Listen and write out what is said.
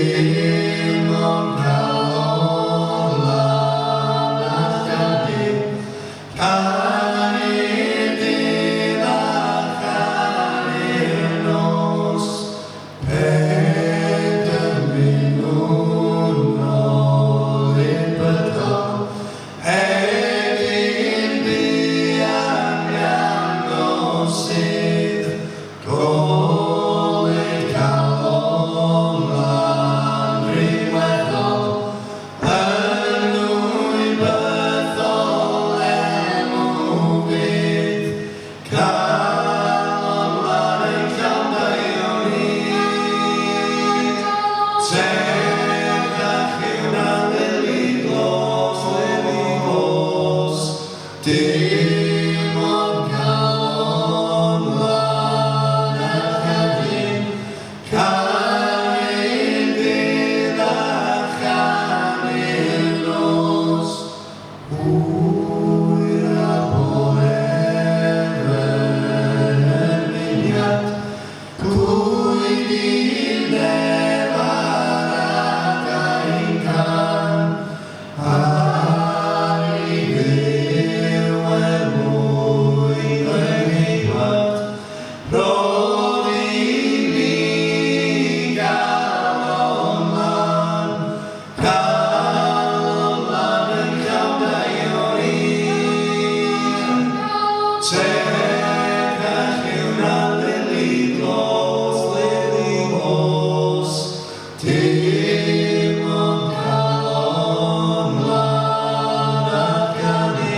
dim ond calon lan a chanu, canu'n dydd a canu'n nos, penderfynwn nôl i'r bydol, hedyn buan gangosydd, goleu'n calon lan rhyngweddol, yn wybyddol emwgydd, calon lan ein llandaio ni. Tegach yw'n anelu glos, dim ond calon lan a chanu, canu'n dydd a chanu'n nos. Hwyr a bore yn ymuniad, pwy di'n nef ar adain can, ar i ddiw mwyn ynghydwad, roedd i ni galon lan yn llawdaio ni. Tegach yw'n anelu glos, dim ond calon lan a chanu,